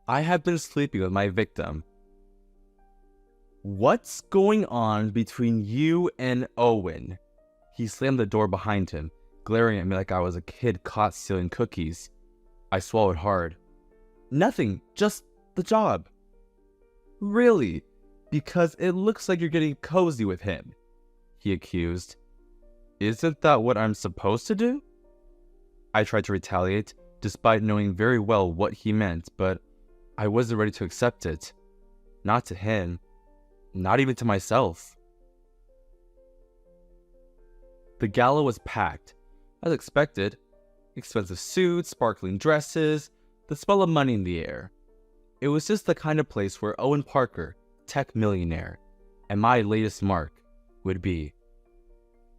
I have been sleeping with my victim. What's going on between you and Owen? He slammed the door behind him, glaring at me like I was a kid caught stealing cookies. I swallowed hard. Nothing, just the job. Really? Because it looks like you're getting cozy with him, he accused. Isn't that what I'm supposed to do? I tried to retaliate, despite knowing very well what he meant, but I wasn't ready to accept it. Not to him. Not even to myself. The gala was packed, as expected. Expensive suits, sparkling dresses, the smell of money in the air. It was just the kind of place where Owen Parker, tech millionaire, and my latest mark would be.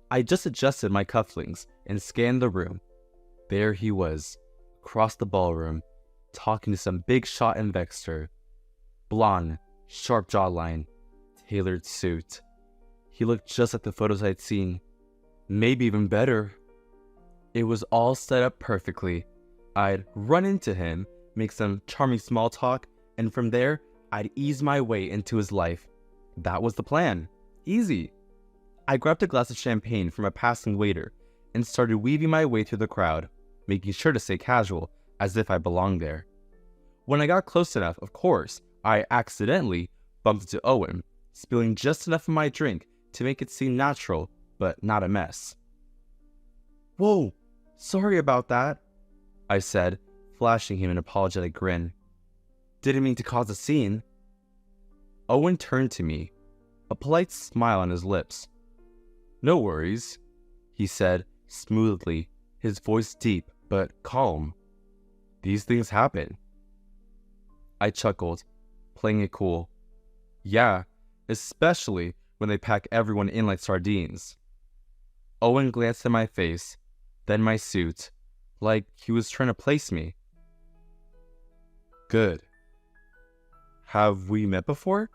I just adjusted my cufflinks and scanned the room. There he was, across the ballroom, talking to some big shot investor. Blonde, sharp jawline, tailored suit. He looked just like the photos I'd seen. Maybe even better. It was all set up perfectly. I'd run into him, make some charming small talk, and from there, I'd ease my way into his life. That was the plan. Easy. I grabbed a glass of champagne from a passing waiter and started weaving my way through the crowd, making sure to stay casual, as if I belonged there. When I got close enough, of course, I accidentally bumped into Owen, spilling just enough of my drink to make it seem natural, but not a mess. Whoa, sorry about that, I said, flashing him an apologetic grin. Didn't mean to cause a scene. Owen turned to me, a polite smile on his lips. No worries, he said smoothly, his voice deep but calm. These things happen. I chuckled, playing it cool. Yeah, especially when they pack everyone in like sardines. Owen glanced at my face, then my suit, like he was trying to place me. Good. Have we met before?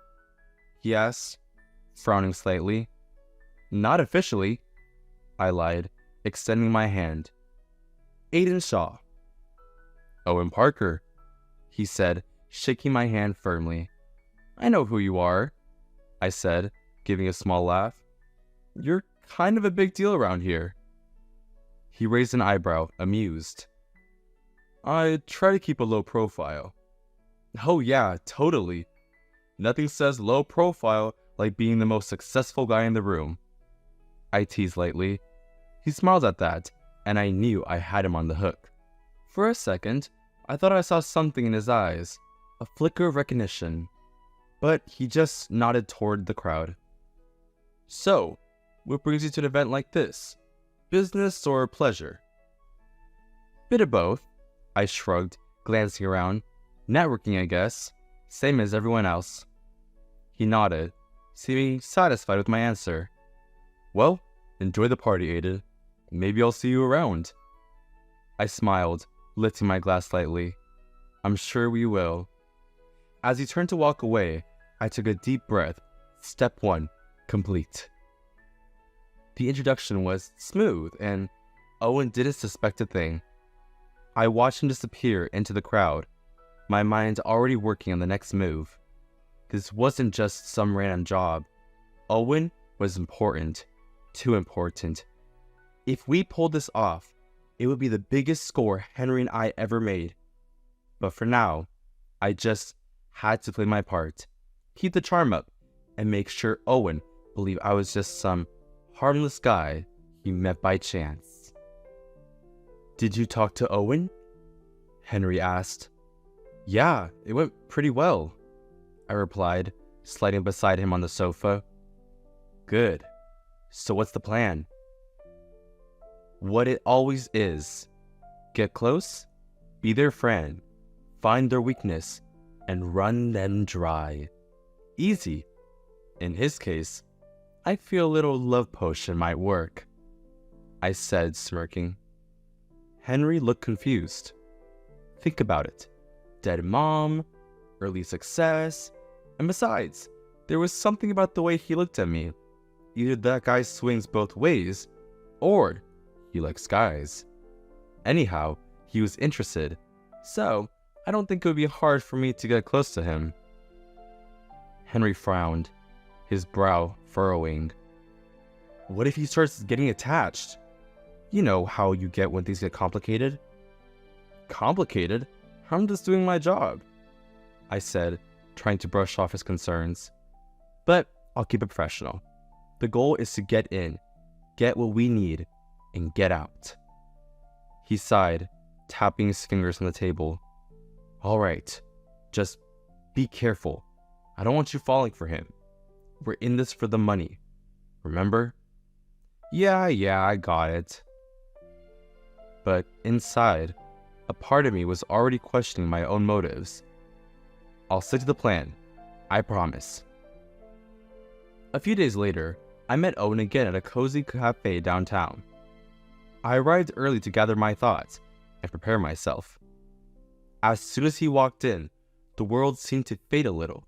He asked, frowning slightly. Not officially, I lied, extending my hand. Aiden Shaw. Owen Parker, he said, shaking my hand firmly. I know who you are, I said, giving a small laugh. You're kind of a big deal around here. He raised an eyebrow, amused. I try to keep a low profile. Oh yeah, totally. Nothing says low profile like being the most successful guy in the room. I teased lightly. He smiled at that, and I knew I had him on the hook. For a second, I thought I saw something in his eyes, a flicker of recognition. But he just nodded toward the crowd. So, what brings you to an event like this? Business or pleasure? Bit of both, I shrugged, glancing around. Networking, I guess. Same as everyone else. He nodded, seeming satisfied with my answer. Well, enjoy the party, Aiden. Maybe I'll see you around. I smiled, lifting my glass slightly. I'm sure we will. As he turned to walk away, I took a deep breath. Step 1, complete. The introduction was smooth, and Owen didn't suspect a thing. I watched him disappear into the crowd, my mind already working on the next move. This wasn't just some random job. Owen was important. Too important. If we pulled this off, it would be the biggest score Henry and I ever made. But for now, I just had to play my part, keep the charm up, and make sure Owen believed I was just some harmless guy he met by chance. Did you talk to Owen? Henry asked. Yeah, it went pretty well, I replied, sliding beside him on the sofa. Good. So what's the plan? What it always is. Get close, be their friend, find their weakness, and run them dry. Easy. In his case, I feel a little love potion might work, I said, smirking. Henry looked confused. Think about it. Dead mom, early success, and besides, there was something about the way he looked at me. Either that guy swings both ways, or he likes guys. Anyhow, he was interested, so I don't think it would be hard for me to get close to him. Henry frowned, his brow furrowing. What if he starts getting attached? You know how you get when things get complicated. Complicated? I'm just doing my job, I said, trying to brush off his concerns. But I'll keep it professional. The goal is to get in, get what we need, and get out. He sighed, tapping his fingers on the table. All right, just be careful. I don't want you falling for him. We're in this for the money. Remember? Yeah, I got it. But inside, a part of me was already questioning my own motives. I'll stick to the plan. I promise. A few days later, I met Owen again at a cozy cafe downtown. I arrived early to gather my thoughts and prepare myself. As soon as he walked in, the world seemed to fade a little.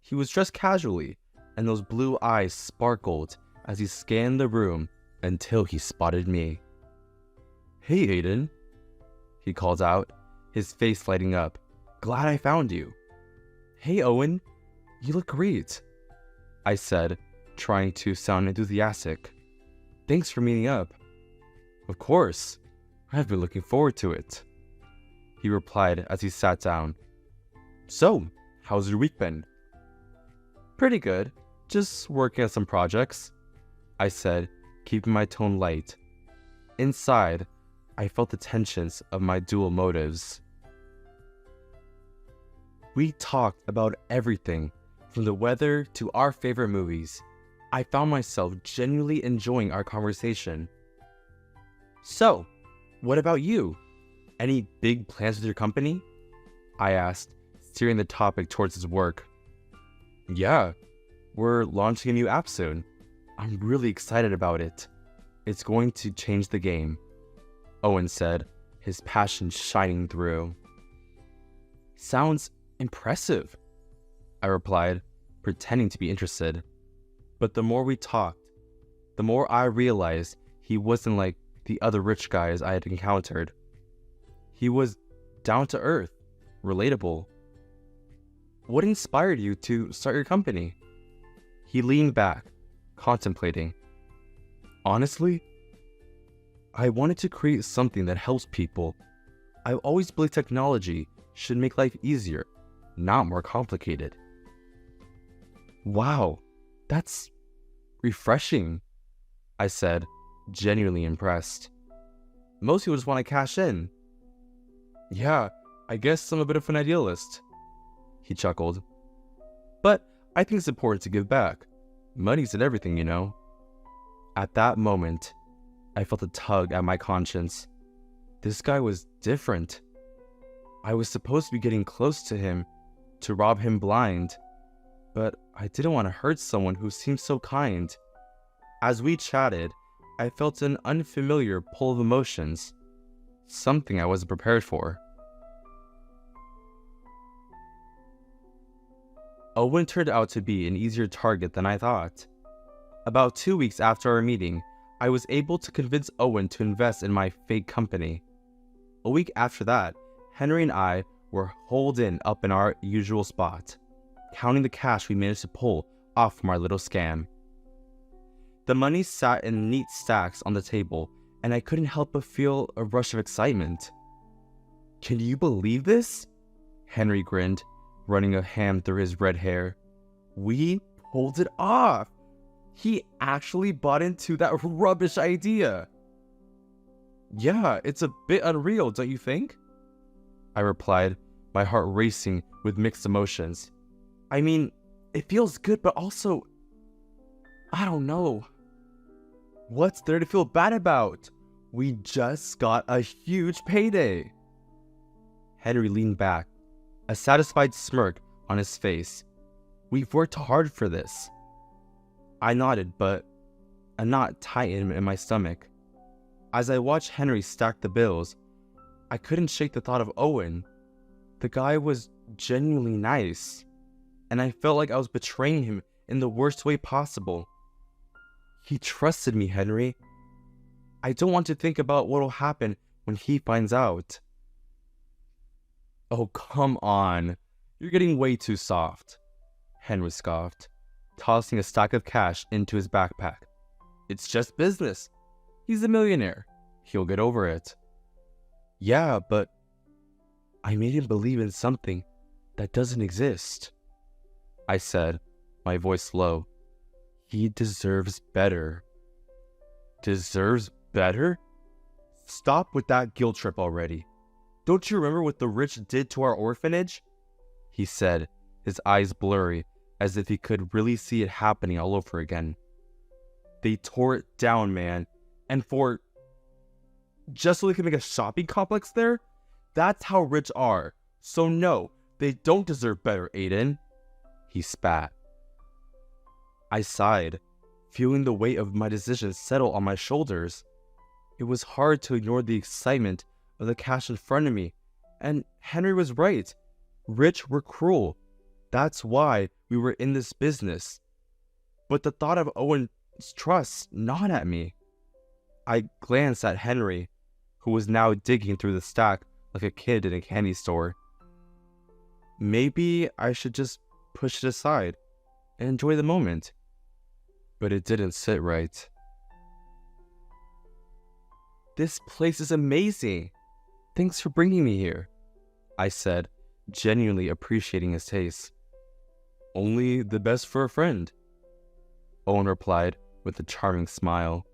He was dressed casually, and those blue eyes sparkled as he scanned the room until he spotted me. Hey, Aiden, he called out, his face lighting up. Glad I found you. Hey, Owen, you look great, I said, trying to sound enthusiastic. Thanks for meeting up. Of course, I've been looking forward to it, he replied as he sat down. So, how's your week been? Pretty good, just working on some projects, I said, keeping my tone light. Inside, I felt the tensions of my dual motives. We talked about everything, from the weather to our favorite movies. I found myself genuinely enjoying our conversation. So, what about you? Any big plans with your company? I asked, steering the topic towards his work. Yeah, we're launching a new app soon. I'm really excited about it. It's going to change the game, Owen said, his passion shining through. Sounds impressive, I replied, pretending to be interested. But the more we talked, the more I realized he wasn't like the other rich guys I had encountered. He was down to earth, relatable. What inspired you to start your company? He leaned back, contemplating. Honestly, I wanted to create something that helps people. I've always believed technology should make life easier, not more complicated. Wow, that's refreshing, I said, genuinely impressed. Most people just want to cash in. Yeah, I guess I'm a bit of an idealist, he chuckled. But I think it's important to give back. Money's in everything, you know. At that moment, I felt a tug at my conscience. This guy was different. I was supposed to be getting close to him, to rob him blind, but I didn't want to hurt someone who seemed so kind. As we chatted, I felt an unfamiliar pull of emotions, something I wasn't prepared for. Owen turned out to be an easier target than I thought. About 2 weeks after our meeting, I was able to convince Owen to invest in my fake company. A week after that, Henry and I were holed in up in our usual spot, counting the cash we managed to pull off from our little scam. The money sat in neat stacks on the table, and I couldn't help but feel a rush of excitement. Can you believe this? Henry grinned, running a hand through his red hair. We pulled it off! He actually bought into that rubbish idea. Yeah, it's a bit unreal, don't you think? I replied, my heart racing with mixed emotions. I mean, it feels good, but also, I don't know. What's there to feel bad about? We just got a huge payday. Henry leaned back, a satisfied smirk on his face. We've worked hard for this. I nodded, but a knot tightened in my stomach. As I watched Henry stack the bills, I couldn't shake the thought of Owen. The guy was genuinely nice, and I felt like I was betraying him in the worst way possible. He trusted me, Henry. I don't want to think about what will happen when he finds out. Oh, come on. You're getting way too soft, Henry scoffed, tossing a stack of cash into his backpack. It's just business. He's a millionaire. He'll get over it. Yeah, but I made him believe in something that doesn't exist, I said, my voice low. He deserves better. Deserves better? Stop with that guilt trip already. Don't you remember what the rich did to our orphanage? He said, his eyes blurry, as if he could really see it happening all over again. They tore it down, man. And just so they could make a shopping complex there? That's how rich are. So no, they don't deserve better, Aiden. He spat. I sighed, feeling the weight of my decision settle on my shoulders. It was hard to ignore the excitement of the cash in front of me. And Henry was right. Rich were cruel. That's why we were in this business. But the thought of Owen's trust gnawed at me. I glanced at Henry, who was now digging through the stack like a kid in a candy store. Maybe I should just push it aside and enjoy the moment. But it didn't sit right. This place is amazing. Thanks for bringing me here, I said, genuinely appreciating his taste. Only the best for a friend, Owen replied with a charming smile.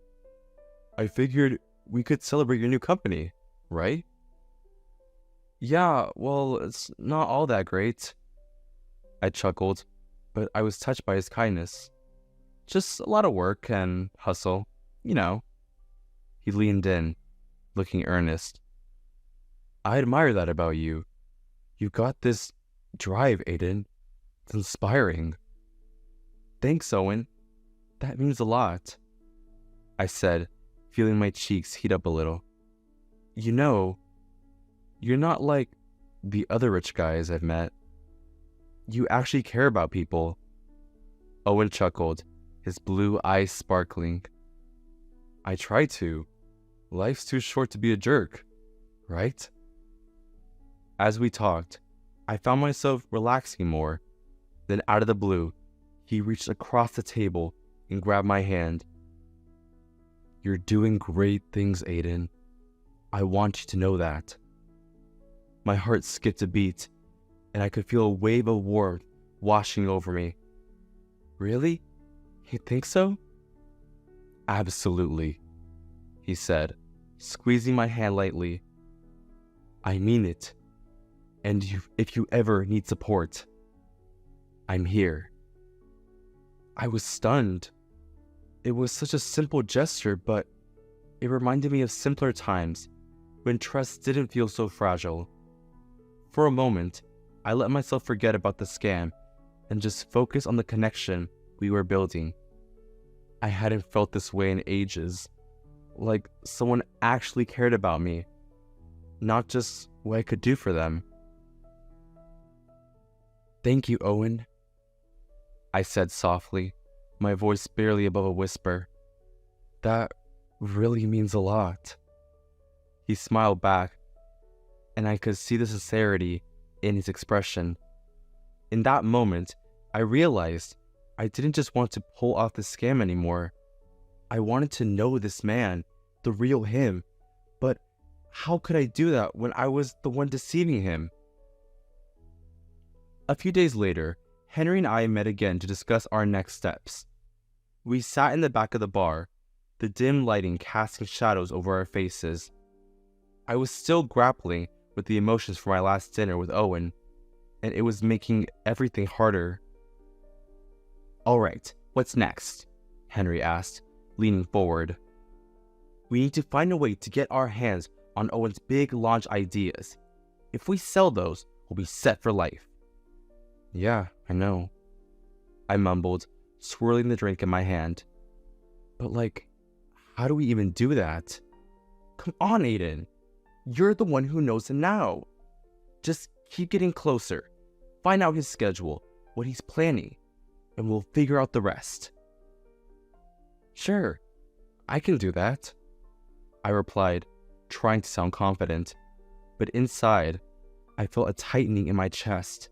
I figured we could celebrate your new company, right? Yeah, well, it's not all that great. I chuckled, but I was touched by his kindness. Just a lot of work and hustle, you know. He leaned in, looking earnest. I admire that about you. You got this drive, Aiden. It's inspiring. Thanks, Owen. That means a lot, I said, feeling my cheeks heat up a little. You know, you're not like the other rich guys I've met. You actually care about people. Owen chuckled, his blue eyes sparkling. I try to. Life's too short to be a jerk, right? As we talked, I found myself relaxing more. Then out of the blue, he reached across the table and grabbed my hand. You're doing great things, Aiden. I want you to know that. My heart skipped a beat, and I could feel a wave of warmth washing over me. Really? You think so? Absolutely, he said, squeezing my hand lightly. I mean it. And if you ever need support, I'm here. I was stunned. It was such a simple gesture, but it reminded me of simpler times when trust didn't feel so fragile. For a moment, I let myself forget about the scam and just focus on the connection we were building. I hadn't felt this way in ages, like someone actually cared about me, not just what I could do for them. Thank you, Owen, I said softly, my voice barely above a whisper. That really means a lot. He smiled back, and I could see the sincerity in his expression. In that moment, I realized I didn't just want to pull off the scam anymore. I wanted to know this man, the real him. But how could I do that when I was the one deceiving him? A few days later, Henry and I met again to discuss our next steps. We sat in the back of the bar, the dim lighting casting shadows over our faces. I was still grappling with the emotions from my last dinner with Owen, and it was making everything harder. All right, what's next? Henry asked, leaning forward. We need to find a way to get our hands on Owen's big launch ideas. If we sell those, we'll be set for life. Yeah, I know, I mumbled, swirling the drink in my hand. But how do we even do that? Come on, Aiden. You're the one who knows him now. Just keep getting closer. Find out his schedule, what he's planning, and we'll figure out the rest. Sure, I can do that, I replied, trying to sound confident. But inside, I felt a tightening in my chest.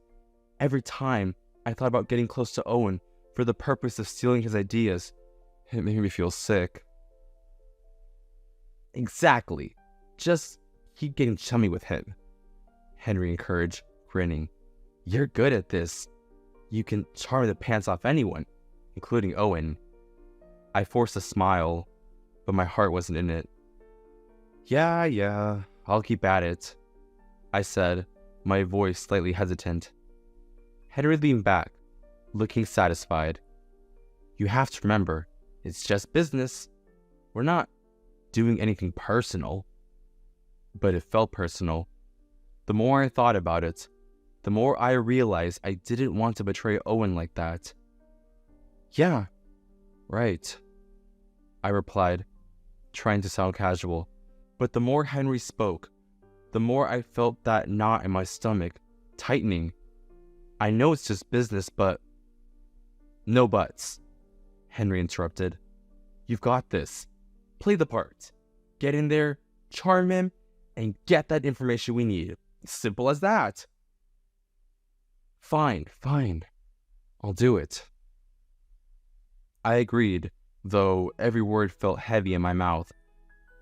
Every time I thought about getting close to Owen for the purpose of stealing his ideas, it made me feel sick. Exactly. Just keep getting chummy with him, Henry encouraged, grinning. You're good at this. You can charm the pants off anyone, including Owen. I forced a smile, but my heart wasn't in it. Yeah, I'll keep at it, I said, my voice slightly hesitant. Henry leaned back, looking satisfied. You have to remember, it's just business. We're not doing anything personal. But it felt personal. The more I thought about it, the more I realized I didn't want to betray Owen like that. Yeah, right, I replied, trying to sound casual. But the more Henry spoke, the more I felt that knot in my stomach tightening. I know it's just business, but... No buts, Henry interrupted. You've got this. Play the part. Get in there, charm him, and get that information we need. Simple as that. Fine. I'll do it. I agreed, though every word felt heavy in my mouth.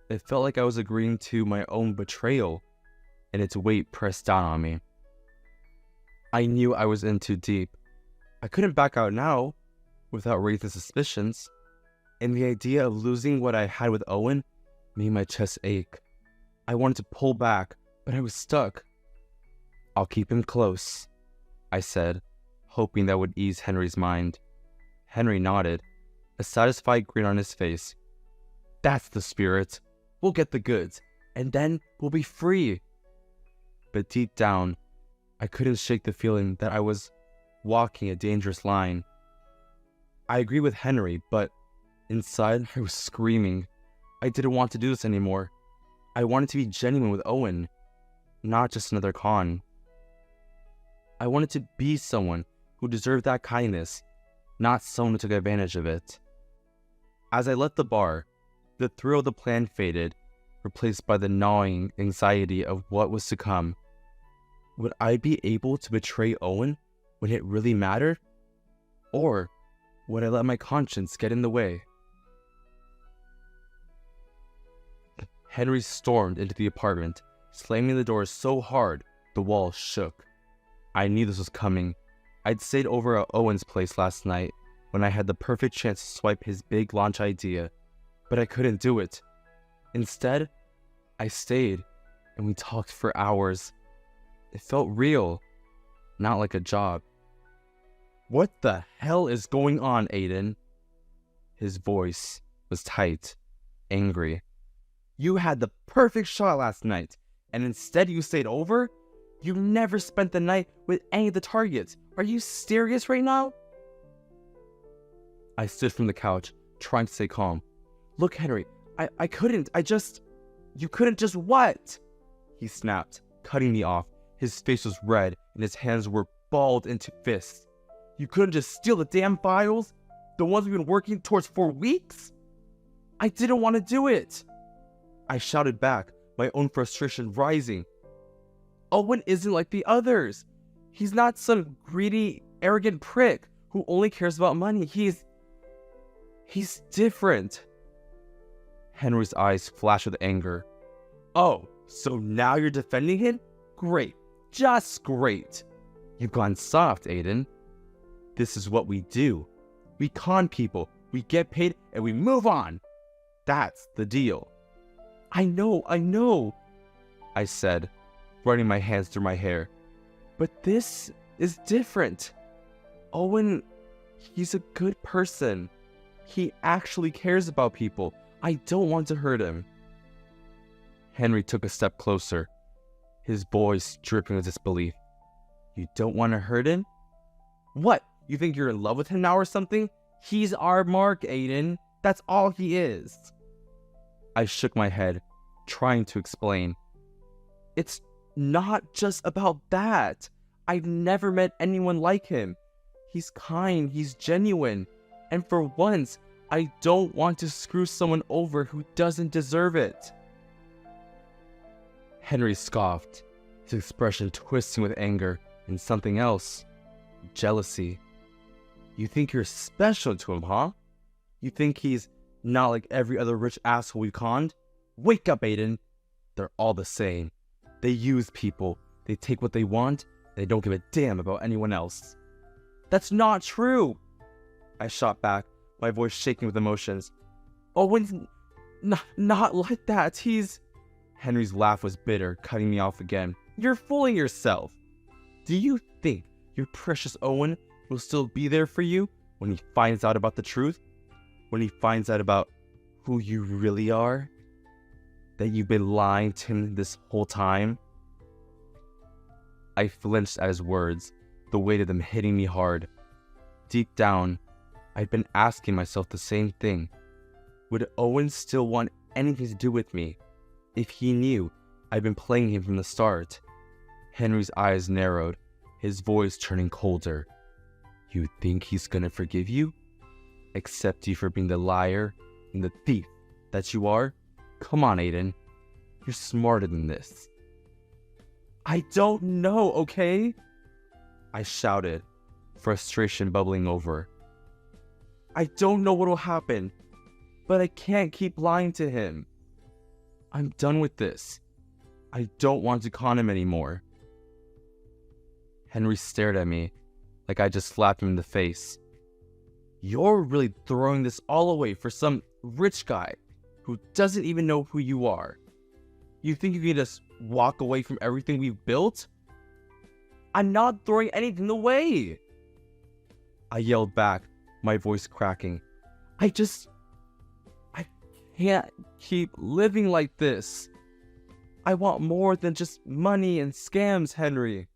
It felt like I was agreeing to my own betrayal, and its weight pressed down on me. I knew I was in too deep. I couldn't back out now, without raising suspicions, and the idea of losing what I had with Owen made my chest ache. I wanted to pull back, but I was stuck. I'll keep him close, I said, hoping that would ease Henry's mind. Henry nodded, a satisfied grin on his face. That's the spirit. We'll get the goods, and then we'll be free. But deep down, I couldn't shake the feeling that I was walking a dangerous line. I agree with Henry, but inside I was screaming. I didn't want to do this anymore. I wanted to be genuine with Owen, not just another con. I wanted to be someone who deserved that kindness, not someone who took advantage of it. As I left the bar, the thrill of the plan faded, replaced by the gnawing anxiety of what was to come. Would I be able to betray Owen when it really mattered? Or would I let my conscience get in the way? Henry stormed into the apartment, slamming the door so hard the walls shook. I knew this was coming. I'd stayed over at Owen's place last night when I had the perfect chance to swipe his big launch idea, but I couldn't do it. Instead, I stayed, and we talked for hours. It felt real, not like a job. What the hell is going on, Aiden? His voice was tight, angry. You had the perfect shot last night, and instead you stayed over? You never spent the night with any of the targets. Are you serious right now? I stood from the couch, trying to stay calm. Look, Henry, I couldn't. You couldn't just what? He snapped, cutting me off. His face was red, and his hands were balled into fists. You couldn't just steal the damn files? The ones we've been working towards for weeks? I didn't want to do it. I shouted back, my own frustration rising. Owen isn't like the others. He's not some greedy, arrogant prick who only cares about money. He's different. Henry's eyes flashed with anger. Oh, so now you're defending him? Great. Just great. You've gone soft, Aiden. This is what we do. We con people, we get paid, and we move on. That's the deal. I know, I said, running my hands through my hair. But this is different. Owen, he's a good person. He actually cares about people. I don't want to hurt him. Henry took a step closer, his voice dripping with disbelief. You don't want to hurt him? What? You think you're in love with him now or something? He's our Mark, Aiden. That's all he is. I shook my head, trying to explain. It's not just about that. I've never met anyone like him. He's kind, he's genuine. And for once, I don't want to screw someone over who doesn't deserve it. Henry scoffed, his expression twisting with anger and something else. Jealousy. You think you're special to him, huh? You think he's not like every other rich asshole we've conned? Wake up, Aiden. They're all the same. They use people. They take what they want. They don't give a damn about anyone else. That's not true, I shot back, my voice shaking with emotions. Owen's not like that. Henry's laugh was bitter, cutting me off again. You're fooling yourself. Do you think your precious Owen will still be there for you when he finds out about the truth? When he finds out about who you really are? That you've been lying to him this whole time? I flinched at his words, the weight of them hitting me hard. Deep down, I'd been asking myself the same thing. Would Owen still want anything to do with me if he knew I'd been playing him from the start? Henry's eyes narrowed, his voice turning colder. You think he's gonna forgive you? Accept you for being the liar and the thief that you are? Come on, Aiden. You're smarter than this. I don't know, okay? I shouted, frustration bubbling over. I don't know what'll happen, but I can't keep lying to him. I'm done with this. I don't want to con him anymore. Henry stared at me like I just slapped him in the face. You're really throwing this all away for some rich guy who doesn't even know who you are. You think you can just walk away from everything we've built? I'm not throwing anything away, I yelled back, my voice cracking. I can't keep living like this. I want more than just money and scams, Henry.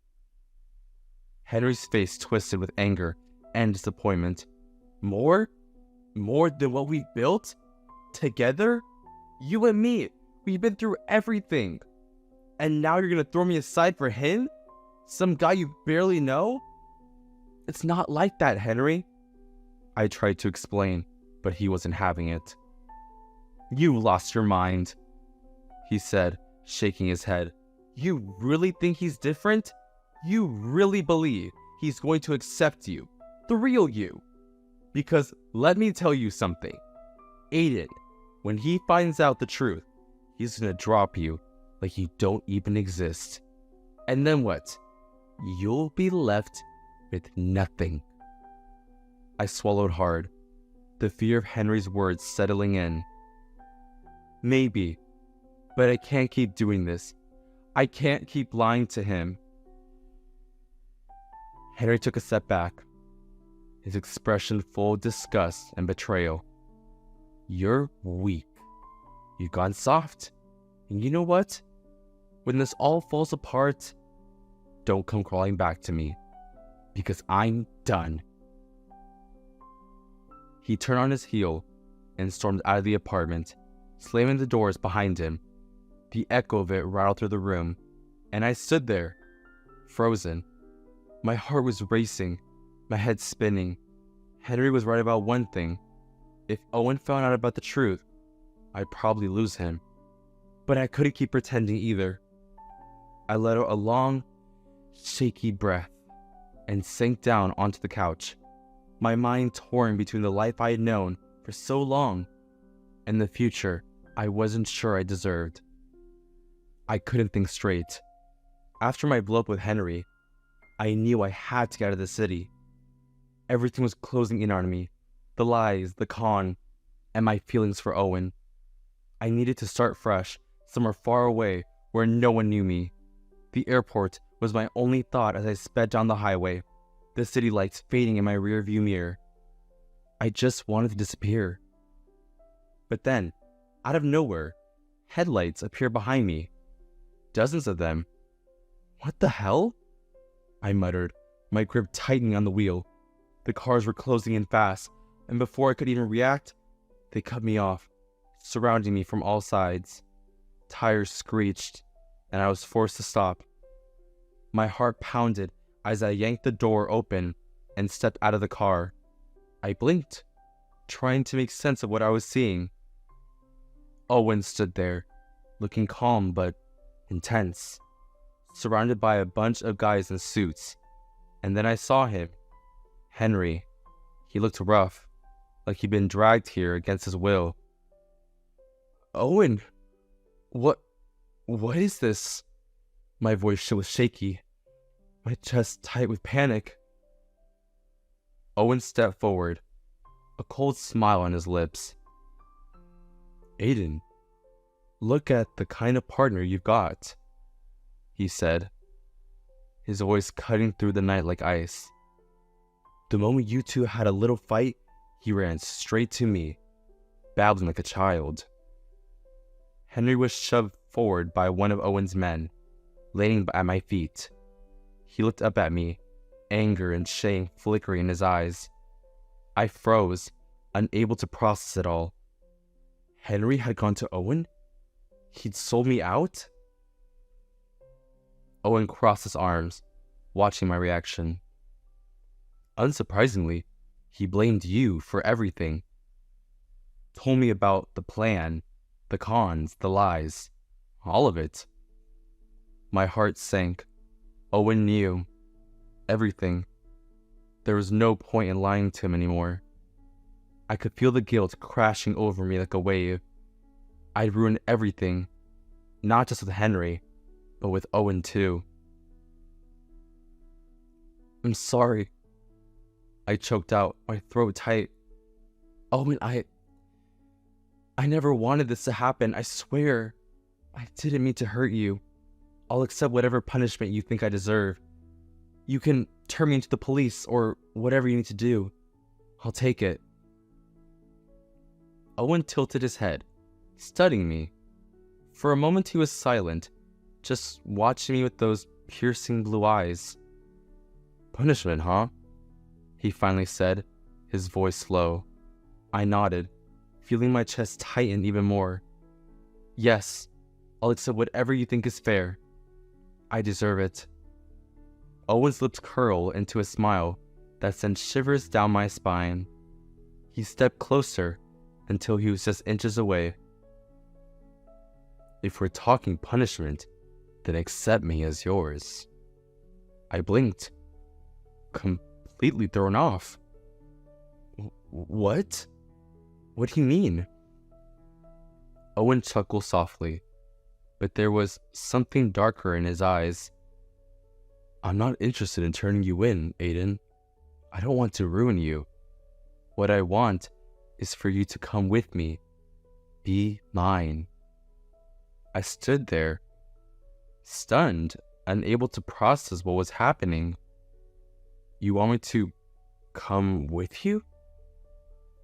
Henry's face twisted with anger and disappointment. More? More than what we built? Together? You and me, we've been through everything. And now you're gonna throw me aside for him? Some guy you barely know? It's not like that, Henry. I tried to explain, but he wasn't having it. You lost your mind, he said, shaking his head. You really think he's different? You really believe he's going to accept you, the real you? Because let me tell you something. Aiden, when he finds out the truth, he's gonna drop you like you don't even exist. And then what? You'll be left with nothing. I swallowed hard, the fear of Henry's words settling in. Maybe, but I can't keep doing this. I can't keep lying to him. Henry took a step back, his expression full of disgust and betrayal. You're weak. You've gone soft. And you know what? When this all falls apart, don't come crawling back to me, because I'm done. He turned on his heel and stormed out of the apartment, slamming the doors behind him. The echo of it rattled through the room, and I stood there, frozen. My heart was racing, my head spinning. Henry was right about one thing. If Owen found out about the truth, I'd probably lose him. But I couldn't keep pretending either. I let out a long, shaky breath and sank down onto the couch, my mind torn between the life I had known for so long and the future I wasn't sure I deserved. I couldn't think straight. After my blow-up with Henry, I knew I had to get out of the city. Everything was closing in on me. The lies, the con, and my feelings for Owen. I needed to start fresh, somewhere far away where no one knew me. The airport was my only thought as I sped down the highway, the city lights fading in my rearview mirror. I just wanted to disappear. But then, out of nowhere, headlights appeared behind me. Dozens of them. What the hell? I muttered, my grip tightening on the wheel. The cars were closing in fast, and before I could even react, they cut me off, surrounding me from all sides. Tires screeched, and I was forced to stop. My heart pounded as I yanked the door open and stepped out of the car. I blinked, trying to make sense of what I was seeing. Owen stood there, looking calm but intense. surrounded by a bunch of guys in suits. And then I saw him. Henry. He looked rough, like he'd been dragged here against his will. Owen, what is this? My voice was shaky, my chest tight with panic. Owen stepped forward, a cold smile on his lips. Aiden, look at the kind of partner you've got, he said, his voice cutting through the night like ice. The moment you two had a little fight, he ran straight to me, babbling like a child. Henry was shoved forward by one of Owen's men, laying at my feet. He looked up at me, anger and shame flickering in his eyes. I froze, unable to process it all. Henry had gone to Owen? He'd sold me out? Owen crossed his arms, watching my reaction. Unsurprisingly, he blamed you for everything. Told me about the plan, the cons, the lies, all of it. My heart sank. Owen knew everything. There was no point in lying to him anymore. I could feel the guilt crashing over me like a wave. I'd ruined everything, not just with Henry, but with Owen too. I'm sorry. I choked out, my throat tight. Owen, I never wanted this to happen, I swear. I didn't mean to hurt you. I'll accept whatever punishment you think I deserve. You can turn me into the police or whatever you need to do. I'll take it. Owen tilted his head, studying me. For a moment he was silent, just watching me with those piercing blue eyes. Punishment, huh? He finally said, his voice low. I nodded, feeling my chest tighten even more. Yes, I'll accept whatever you think is fair. I deserve it. Owen's lips curled into a smile that sent shivers down my spine. He stepped closer until he was just inches away. If we're talking punishment, then accept me as yours. I blinked, completely thrown off. What? What do you mean? Owen chuckled softly, but there was something darker in his eyes. I'm not interested in turning you in, Aiden. I don't want to ruin you. What I want is for you to come with me. Be mine. I stood there, stunned, unable to process what was happening. You want me to come with you?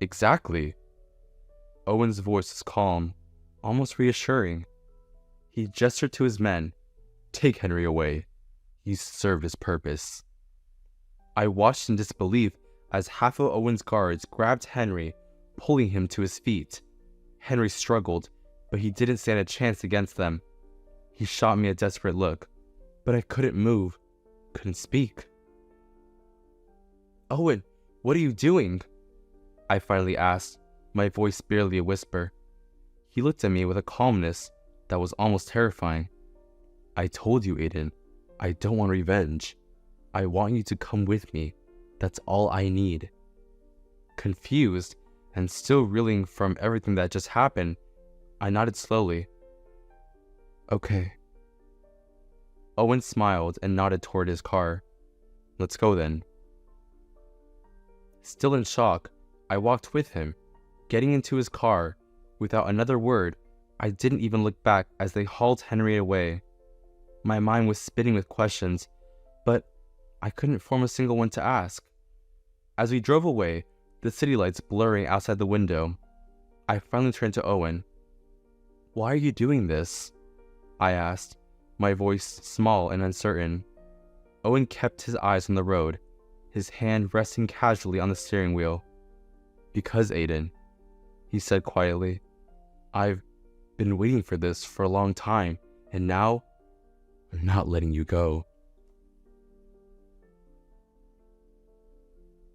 Exactly. Owen's voice was calm, almost reassuring. He gestured to his men. Take Henry away. He's served his purpose. I watched in disbelief as half of Owen's guards grabbed Henry, pulling him to his feet. Henry struggled, but he didn't stand a chance against them. He shot me a desperate look, but I couldn't move, couldn't speak. Owen, what are you doing? I finally asked, my voice barely a whisper. He looked at me with a calmness that was almost terrifying. I told you, Aiden, I don't want revenge. I want you to come with me. That's all I need. Confused and still reeling from everything that just happened, I nodded slowly. Okay. Owen smiled and nodded toward his car. Let's go then. Still in shock, I walked with him, getting into his car. Without another word, I didn't even look back as they hauled Henry away. My mind was spinning with questions, but I couldn't form a single one to ask. As we drove away, the city lights blurring outside the window, I finally turned to Owen. Why are you doing this? I asked, my voice small and uncertain. Owen kept his eyes on the road, his hand resting casually on the steering wheel. Because, Aiden, he said quietly, I've been waiting for this for a long time, and now I'm not letting you go.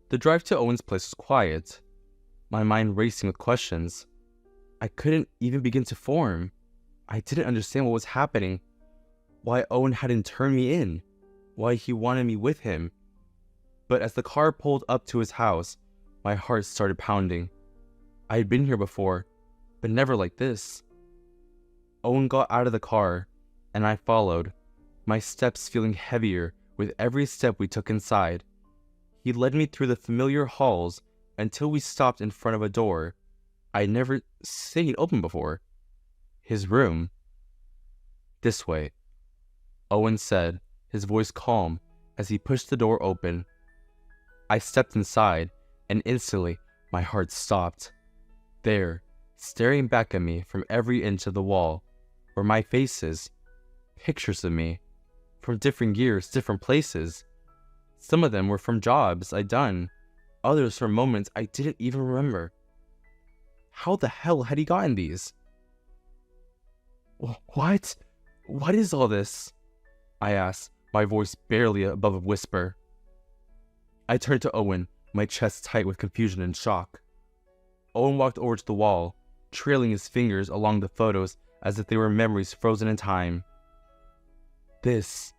The drive to Owen's place was quiet, my mind racing with questions. I couldn't even begin to form. I didn't understand what was happening. why Owen hadn't turned me in, why he wanted me with him. But as the car pulled up to his house, my heart started pounding. I had been here before, but never like this. Owen got out of the car, and I followed, my steps feeling heavier with every step we took inside. He led me through the familiar halls until we stopped in front of a door I'd never seen open before. His room. "This way," Owen said, his voice calm as he pushed the door open. I stepped inside, and instantly my heart stopped. There, staring back at me from every inch of the wall, were my faces, pictures of me, from different years, different places. Some of them were from jobs I'd done, others from moments I didn't even remember. How the hell had he gotten these? What? What is all this? I asked, my voice barely above a whisper. I turned to Owen, my chest tight with confusion and shock. Owen walked over to the wall, trailing his fingers along the photos as if they were memories frozen in time. "This,"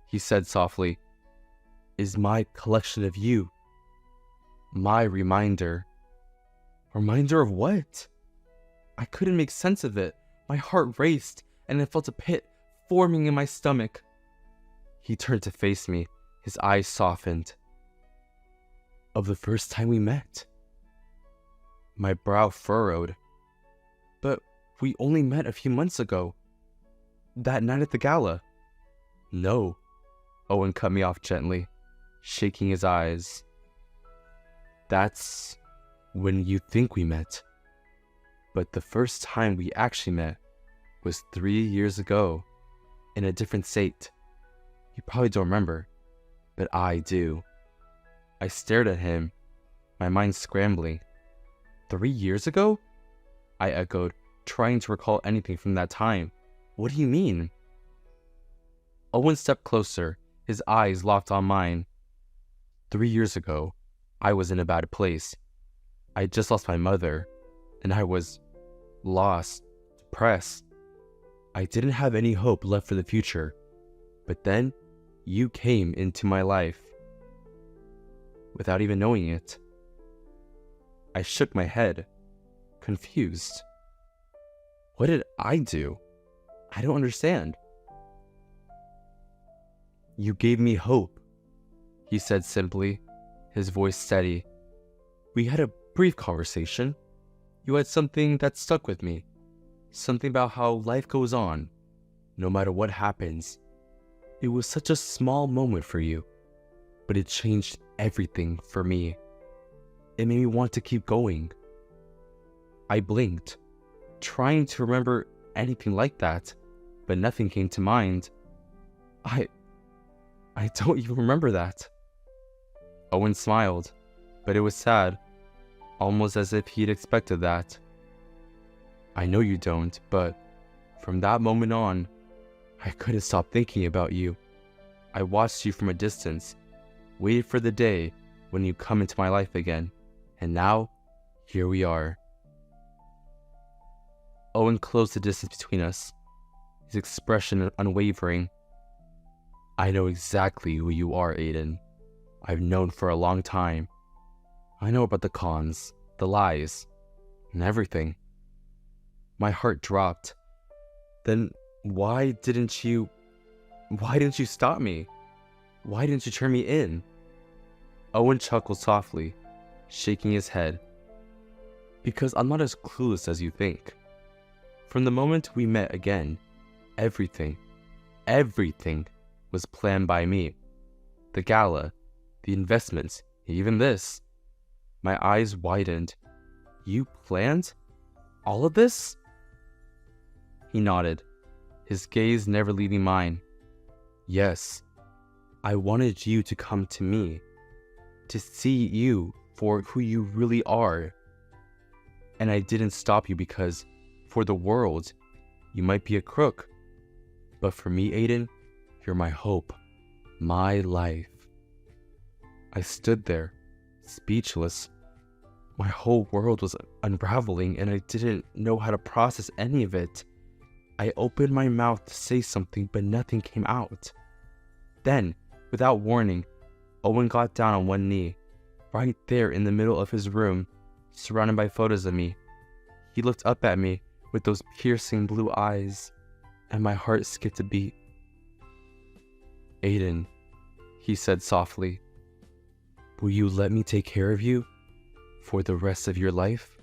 he said softly, "is my collection of you. My reminder." Reminder of what? I couldn't make sense of it. My heart raced, and I felt a pit forming in my stomach. He turned to face me, his eyes softened. "Of the first time we met." My brow furrowed. "But we only met a few months ago. That night at the gala." "No," Owen cut me off gently, shaking his eyes. "That's when you think we met. But the first time we actually met was 3 years ago, in a different state. You probably don't remember, but I do." I stared at him, my mind scrambling. 3 years ago? I echoed, trying to recall anything from that time. "What do you mean?" Owen stepped closer, his eyes locked on mine. 3 years ago, I was in a bad place. I just lost my mother, and I was lost, depressed. I didn't have any hope left for the future. But then, you came into my life. Without even knowing it. I shook my head, confused. What did I do? I don't understand. "You gave me hope," he said simply, his voice steady. "We had a brief conversation. You had something that stuck with me. Something about how life goes on, no matter what happens. It was such a small moment for you, but it changed everything for me. It made me want to keep going." I blinked, trying to remember anything like that, but nothing came to mind. I don't even remember that." Owen smiled, but it was sad, almost as if he'd expected that. "I know you don't, but from that moment on, I couldn't stop thinking about you. I watched you from a distance, waited for the day when you come into my life again, and now, here we are." Owen closed the distance between us, his expression unwavering. "I know exactly who you are, Aiden. I've known for a long time. I know about the cons, the lies, and everything." My heart dropped. "Then why didn't you stop me? Why didn't you turn me in?" Owen chuckled softly, shaking his head. "Because I'm not as clueless as you think. From the moment we met again, everything was planned by me. The gala, the investments, even this." My eyes widened. "You planned all of this?" He nodded, his gaze never leaving mine. "Yes, I wanted you to come to me, to see you for who you really are. And I didn't stop you because, for the world, you might be a crook. But for me, Aiden, you're my hope, my life." I stood there, speechless. My whole world was unraveling, and I didn't know how to process any of it. I opened my mouth to say something, but nothing came out. Then, without warning, Owen got down on one knee, right there in the middle of his room, surrounded by photos of me. He looked up at me with those piercing blue eyes, and my heart skipped a beat. "Aiden," he said softly, "will you let me take care of you for the rest of your life?"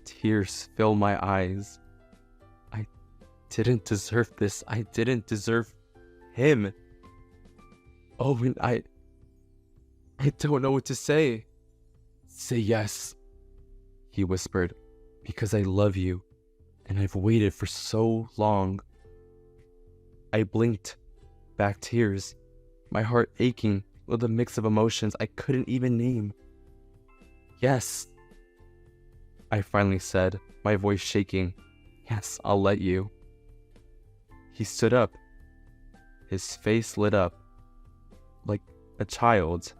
Tears filled my eyes. I didn't deserve this. I didn't deserve him. Owen, I don't know what to say. "Say yes," he whispered, "because I love you, and I've waited for so long." I blinked, back tears, my heart aching with a mix of emotions I couldn't even name. "Yes," I finally said, my voice shaking. "Yes, I'll let you." He stood up, his face lit up like a child's,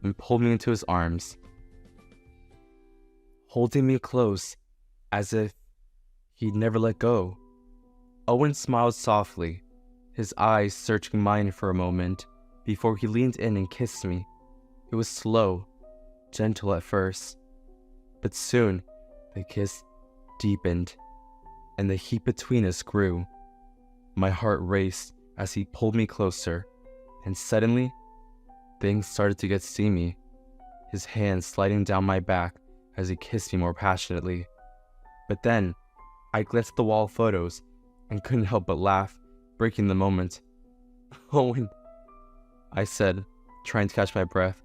and pulled me into his arms, holding me close as if he'd never let go. Owen smiled softly, his eyes searching mine for a moment before he leaned in and kissed me. It was slow, gentle at first, but soon the kiss deepened and the heat between us grew. My heart raced as he pulled me closer, and suddenly things started to get steamy, his hand sliding down my back as he kissed me more passionately. But then I glanced at the wall photos and couldn't help but laugh, breaking the moment. "Owen," I said, trying to catch my breath.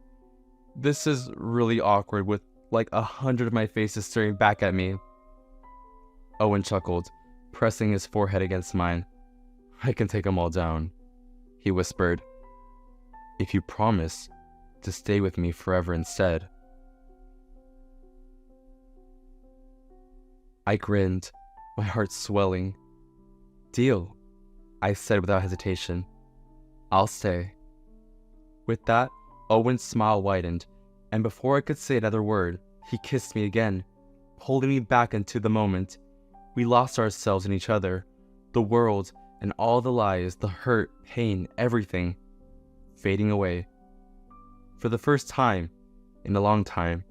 "This is really awkward with like 100 of my faces staring back at me." Owen chuckled, pressing his forehead against mine. "I can take them all down," he whispered, "if you promise to stay with me forever instead." I grinned, my heart swelling. "Deal," I said without hesitation. "I'll stay." With that, Owen's smile widened, and before I could say another word, he kissed me again, pulling me back into the moment. We lost ourselves in each other, the world and all the lies, the hurt, pain, everything, fading away. For the first time in a long time,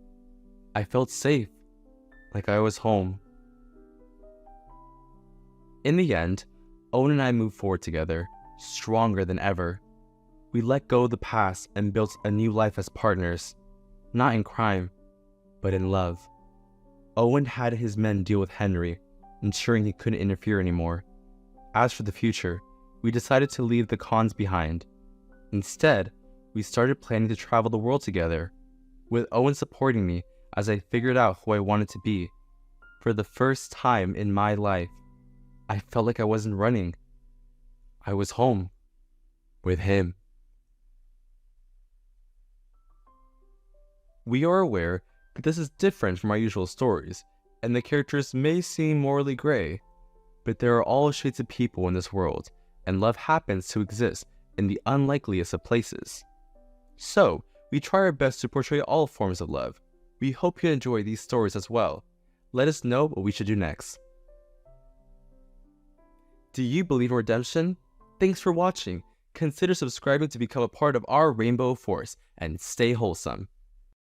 I felt safe, like I was home. In the end, Owen and I moved forward together, stronger than ever. We let go of the past and built a new life as partners, not in crime, but in love. Owen had his men deal with Henry, ensuring he couldn't interfere anymore. As for the future, we decided to leave the cons behind. Instead, we started planning to travel the world together, with Owen supporting me as I figured out who I wanted to be. For the first time in my life, I felt like I wasn't running. I was home, with him. We are aware that this is different from our usual stories, and the characters may seem morally gray, but there are all shades of people in this world, and love happens to exist in the unlikeliest of places. So, we try our best to portray all forms of love. We hope you enjoy these stories as well. Let us know what we should do next. Do you believe in redemption? Thanks for watching. Consider subscribing to become a part of our rainbow force, and stay wholesome.